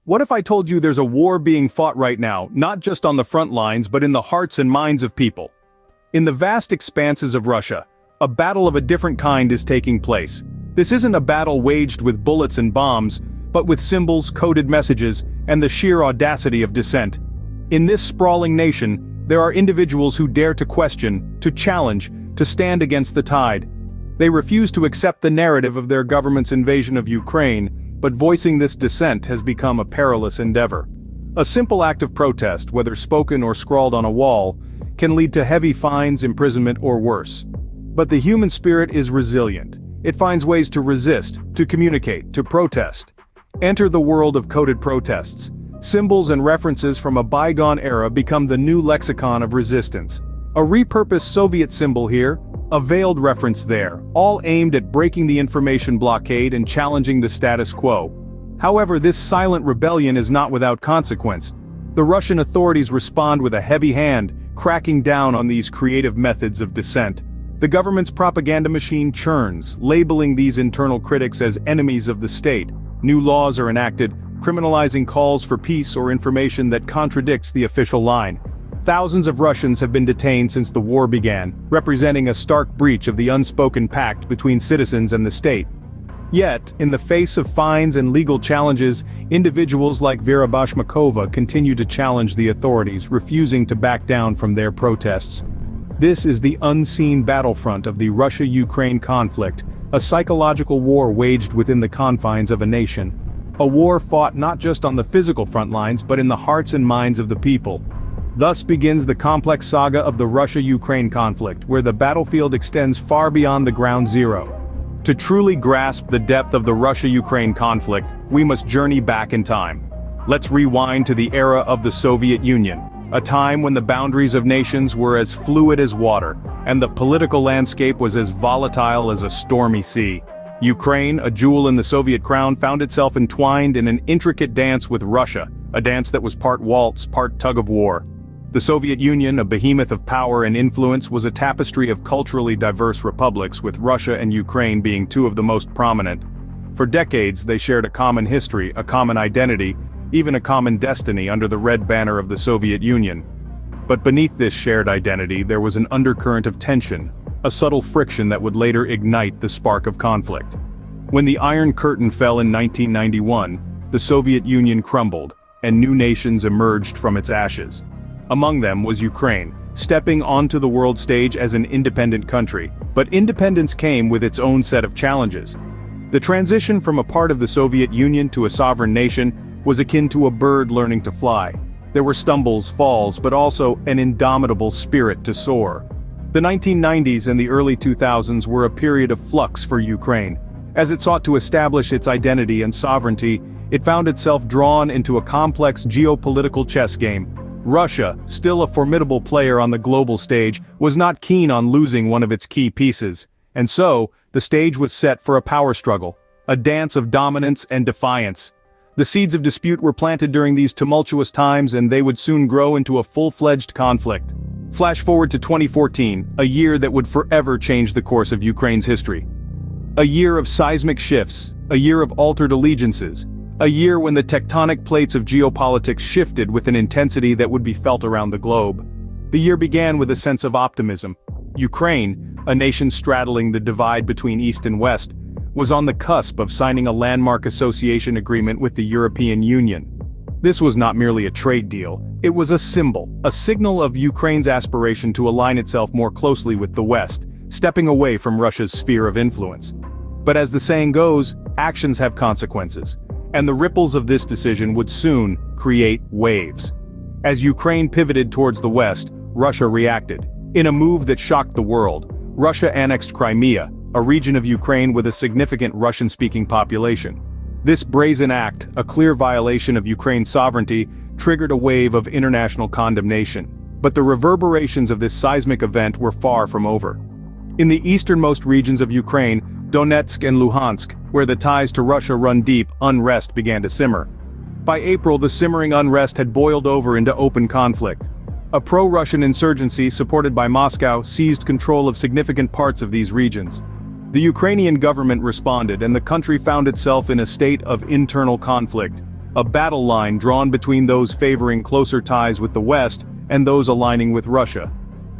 What if I told you there's a war being fought right now, not just on the front lines but in the hearts and minds of people? In the vast expanses of Russia, a battle of a different kind is taking place. This isn't a battle waged with bullets and bombs, but with symbols, coded messages, and the sheer audacity of dissent. In this sprawling nation, there are individuals who dare to question, to challenge, to stand against the tide. They refuse to accept the narrative of their government's invasion of Ukraine, but voicing this dissent has become a perilous endeavor. A simple act of protest, whether spoken or scrawled on a wall, can lead to heavy fines, imprisonment, or worse. But the human spirit is resilient. It finds ways to resist, to communicate, to protest. Enter the world of coded protests. Symbols and references from a bygone era become the new lexicon of resistance. A repurposed Soviet symbol here, a veiled reference there, all aimed at breaking the information blockade and challenging the status quo. However, this silent rebellion is not without consequence. The Russian authorities respond with a heavy hand, cracking down on these creative methods of dissent. The government's propaganda machine churns, labeling these internal critics as enemies of the state. New laws are enacted, criminalizing calls for peace or information that contradicts the official line. Thousands of Russians have been detained since the war began, representing a stark breach of the unspoken pact between citizens and the state. Yet, in the face of fines and legal challenges, individuals like Vera Bashmakova continue to challenge the authorities, refusing to back down from their protests. This is the unseen battlefront of the Russia-Ukraine conflict, a psychological war waged within the confines of a nation. A war fought not just on the physical front lines but in the hearts and minds of the people. Thus begins the complex saga of the Russia-Ukraine conflict, where the battlefield extends far beyond the ground zero. To truly grasp the depth of the Russia-Ukraine conflict, we must journey back in time. Let's rewind to the era of the Soviet Union, a time when the boundaries of nations were as fluid as water, and the political landscape was as volatile as a stormy sea. Ukraine, a jewel in the Soviet crown, found itself entwined in an intricate dance with Russia, a dance that was part waltz, part tug-of-war. The Soviet Union, a behemoth of power and influence, was a tapestry of culturally diverse republics, with Russia and Ukraine being two of the most prominent. For decades, they shared a common history, a common identity, even a common destiny under the red banner of the Soviet Union. But beneath this shared identity, there was an undercurrent of tension, a subtle friction that would later ignite the spark of conflict. When the Iron Curtain fell in 1991, the Soviet Union crumbled, and new nations emerged from its ashes. Among them was Ukraine, stepping onto the world stage as an independent country. But independence came with its own set of challenges. The transition from a part of the Soviet Union to a sovereign nation was akin to a bird learning to fly. There were stumbles, falls, but also an indomitable spirit to soar. The 1990s and the early 2000s were a period of flux for Ukraine. As it sought to establish its identity and sovereignty, it found itself drawn into a complex geopolitical chess game. Russia, still a formidable player on the global stage, was not keen on losing one of its key pieces. And so, the stage was set for a power struggle, a dance of dominance and defiance. The seeds of dispute were planted during these tumultuous times, and they would soon grow into a full-fledged conflict. Flash forward to 2014, a year that would forever change the course of Ukraine's history. A year of seismic shifts, a year of altered allegiances, a year when the tectonic plates of geopolitics shifted with an intensity that would be felt around the globe. The year began with a sense of optimism. Ukraine, a nation straddling the divide between East and West, was on the cusp of signing a landmark association agreement with the European Union. This was not merely a trade deal, it was a symbol, a signal of Ukraine's aspiration to align itself more closely with the West, stepping away from Russia's sphere of influence. But as the saying goes, actions have consequences. And the ripples of this decision would soon create waves. As Ukraine pivoted towards the west, Russia reacted. In a move that shocked the world, Russia annexed Crimea, a region of Ukraine with a significant Russian-speaking population. This brazen act, a clear violation of Ukraine's sovereignty, triggered a wave of international condemnation. But the reverberations of this seismic event were far from over. In the easternmost regions of Ukraine, Donetsk and Luhansk, where the ties to Russia run deep, unrest began to simmer. By April, the simmering unrest had boiled over into open conflict. A pro-Russian insurgency supported by Moscow seized control of significant parts of these regions. The Ukrainian government responded, and the country found itself in a state of internal conflict. a battle line drawn between those favoring closer ties with the West and those aligning with Russia.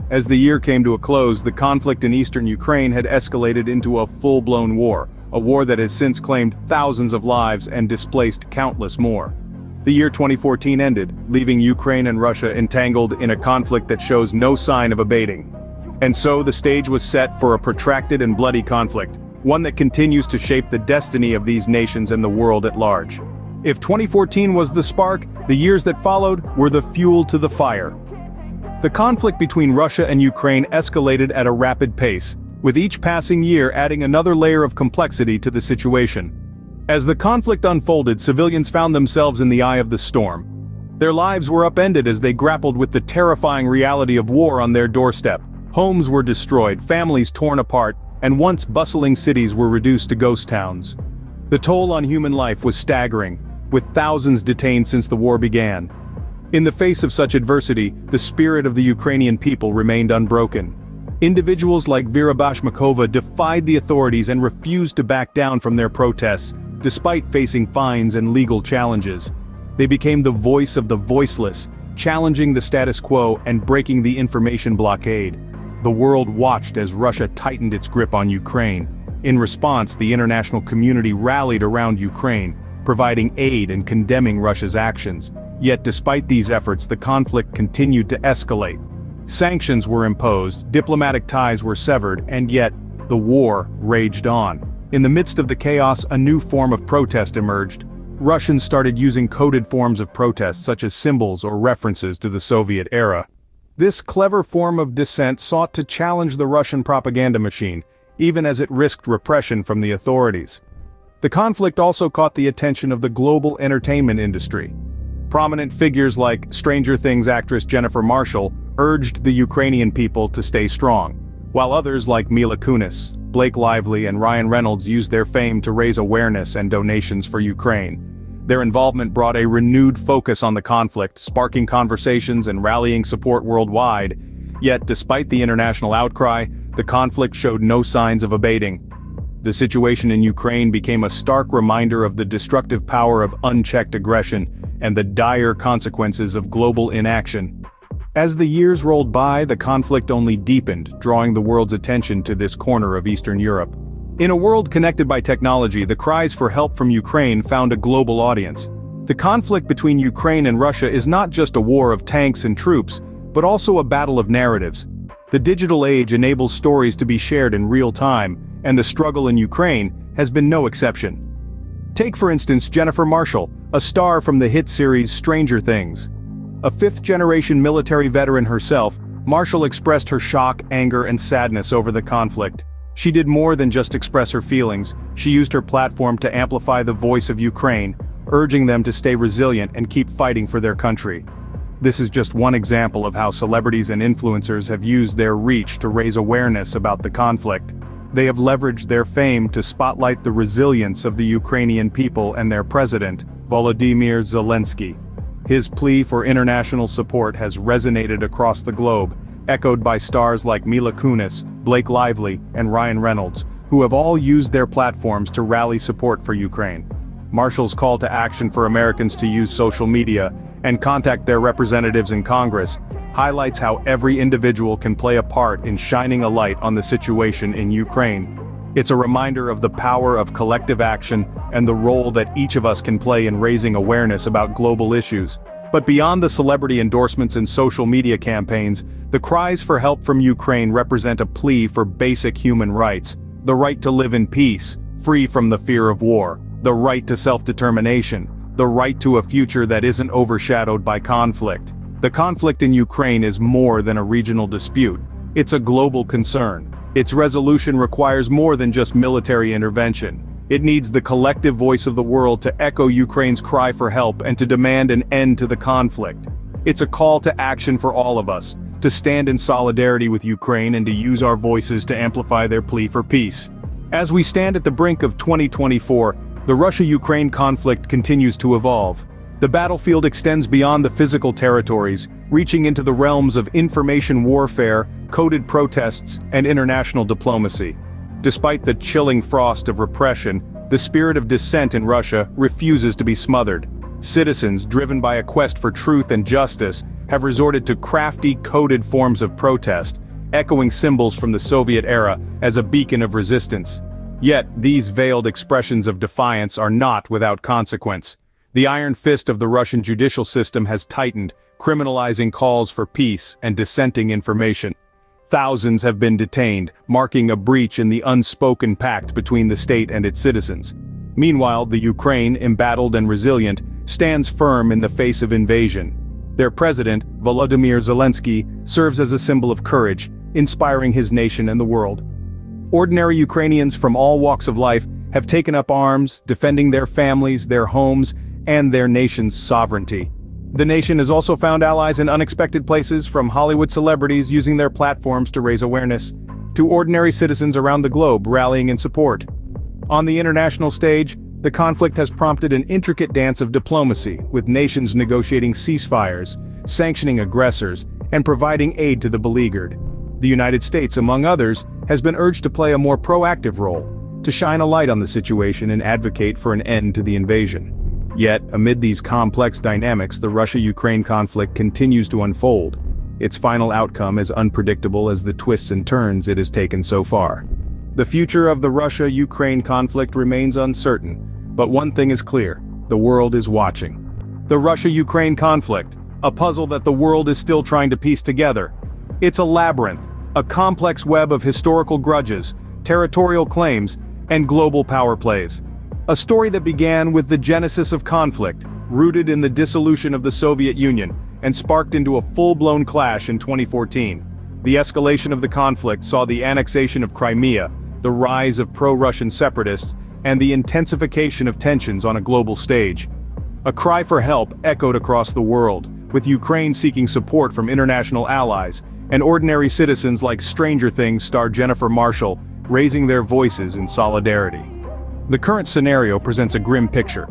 As the year came to a close, the conflict in eastern Ukraine had escalated into a full-blown war, a war that has since claimed thousands of lives and displaced countless more. The year 2014 ended, leaving Ukraine and Russia entangled in a conflict that shows no sign of abating. And so the stage was set for a protracted and bloody conflict, one that continues to shape the destiny of these nations and the world at large. If 2014 was the spark, the years that followed were the fuel to the fire. The conflict between Russia and Ukraine escalated at a rapid pace, with each passing year adding another layer of complexity to the situation. As the conflict unfolded, civilians found themselves in the eye of the storm. Their lives were upended as they grappled with the terrifying reality of war on their doorstep. Homes were destroyed, families torn apart, and once bustling cities were reduced to ghost towns. The toll on human life was staggering, with thousands detained since the war began. In the face of such adversity, the spirit of the Ukrainian people remained unbroken. Individuals like Vera Bashmakova defied the authorities and refused to back down from their protests, despite facing fines and legal challenges. They became the voice of the voiceless, challenging the status quo and breaking the information blockade. The world watched as Russia tightened its grip on Ukraine. In response, the international community rallied around Ukraine, providing aid and condemning Russia's actions. Yet despite these efforts, the conflict continued to escalate. Sanctions were imposed, diplomatic ties were severed, and yet, the war raged on. In the midst of the chaos, a new form of protest emerged. Russians started using coded forms of protest such as symbols or references to the Soviet era. This clever form of dissent sought to challenge the Russian propaganda machine, even as it risked repression from the authorities. The conflict also caught the attention of the global entertainment industry. Prominent figures like Stranger Things actress Jennifer Marshall urged the Ukrainian people to stay strong, while others like Mila Kunis, Blake Lively, and Ryan Reynolds used their fame to raise awareness and donations for Ukraine. Their involvement brought a renewed focus on the conflict, sparking conversations and rallying support worldwide. Yet, despite the international outcry, the conflict showed no signs of abating. The situation in Ukraine became a stark reminder of the destructive power of unchecked aggression and the dire consequences of global inaction. As the years rolled by, the conflict only deepened, drawing the world's attention to this corner of Eastern Europe. In a world connected by technology, the cries for help from Ukraine found a global audience. The conflict between Ukraine and Russia is not just a war of tanks and troops, but also a battle of narratives. The digital age enables stories to be shared in real time, and the struggle in Ukraine has been no exception. Take for instance Jennifer Marshall, a star from the hit series Stranger Things. A fifth-generation military veteran herself, Marshall expressed her shock, anger, and sadness over the conflict. She did more than just express her feelings. She used her platform to amplify the voice of Ukraine, urging them to stay resilient and keep fighting for their country. This is just one example of how celebrities and influencers have used their reach to raise awareness about the conflict. They have leveraged their fame to spotlight the resilience of the Ukrainian people and their president, Volodymyr Zelensky. His plea for international support has resonated across the globe, echoed by stars like Mila Kunis, Blake Lively, and Ryan Reynolds, who have all used their platforms to rally support for Ukraine. Marshall's call to action for Americans to use social media and contact their representatives in Congress highlights how every individual can play a part in shining a light on the situation in Ukraine. It's a reminder of the power of collective action and the role that each of us can play in raising awareness about global issues. But beyond the celebrity endorsements and social media campaigns, the cries for help from Ukraine represent a plea for basic human rights: the right to live in peace, free from the fear of war, the right to self-determination, the right to a future that isn't overshadowed by conflict. The conflict in Ukraine is more than a regional dispute. It's a global concern. Its resolution requires more than just military intervention. It needs the collective voice of the world to echo Ukraine's cry for help and to demand an end to the conflict. It's a call to action for all of us, to stand in solidarity with Ukraine and to use our voices to amplify their plea for peace. As we stand at the brink of 2024, the Russia-Ukraine conflict continues to evolve. The battlefield extends beyond the physical territories, reaching into the realms of information warfare, coded protests, and international diplomacy. Despite the chilling frost of repression, the spirit of dissent in Russia refuses to be smothered. Citizens, driven by a quest for truth and justice, have resorted to crafty, coded forms of protest, echoing symbols from the Soviet era as a beacon of resistance. Yet, these veiled expressions of defiance are not without consequence. The iron fist of the Russian judicial system has tightened, criminalizing calls for peace and dissenting information. Thousands have been detained, marking a breach in the unspoken pact between the state and its citizens. Meanwhile, the Ukraine, embattled and resilient, stands firm in the face of invasion. Their president, Volodymyr Zelensky, serves as a symbol of courage, inspiring his nation and the world. Ordinary Ukrainians from all walks of life have taken up arms, defending their families, their homes, and their nation's sovereignty. The nation has also found allies in unexpected places, from Hollywood celebrities using their platforms to raise awareness, to ordinary citizens around the globe rallying in support. On the international stage, the conflict has prompted an intricate dance of diplomacy, with nations negotiating ceasefires, sanctioning aggressors, and providing aid to the beleaguered. The United States, among others, has been urged to play a more proactive role, to shine a light on the situation and advocate for an end to the invasion. Yet, amid these complex dynamics, the Russia-Ukraine conflict continues to unfold, its final outcome as unpredictable as the twists and turns it has taken so far. The future of the Russia-Ukraine conflict remains uncertain, but one thing is clear: the world is watching. The Russia-Ukraine conflict, a puzzle that the world is still trying to piece together. It's a labyrinth, a complex web of historical grudges, territorial claims, and global power plays. A story that began with the genesis of conflict, rooted in the dissolution of the Soviet Union, and sparked into a full-blown clash in 2014. The escalation of the conflict saw the annexation of Crimea, the rise of pro-Russian separatists, and the intensification of tensions on a global stage. A cry for help echoed across the world, with Ukraine seeking support from international allies, and ordinary citizens like Stranger Things star Jennifer Marshall raising their voices in solidarity. The current scenario presents a grim picture.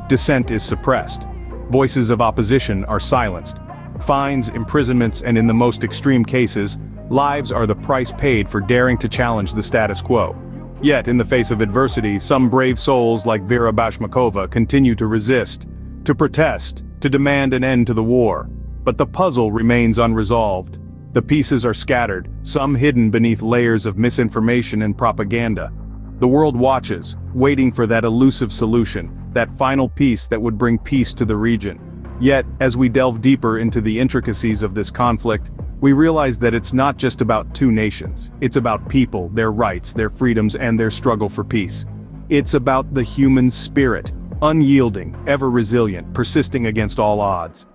Dissent is suppressed. Voices of opposition are silenced. Fines, imprisonments, and in the most extreme cases, lives are the price paid for daring to challenge the status quo. Yet, in the face of adversity, some brave souls like Vera Bashmakova continue to resist, to protest, to demand an end to the war. But the puzzle remains unresolved. The pieces are scattered, some hidden beneath layers of misinformation and propaganda. The world watches, waiting for that elusive solution, that final piece that would bring peace to the region. Yet, as we delve deeper into the intricacies of this conflict, we realize that it's not just about two nations. It's about people, their rights, their freedoms, and their struggle for peace. It's about the human spirit, unyielding, ever resilient, persisting against all odds.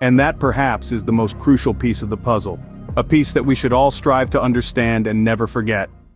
And that perhaps is the most crucial piece of the puzzle, a piece that we should all strive to understand and never forget.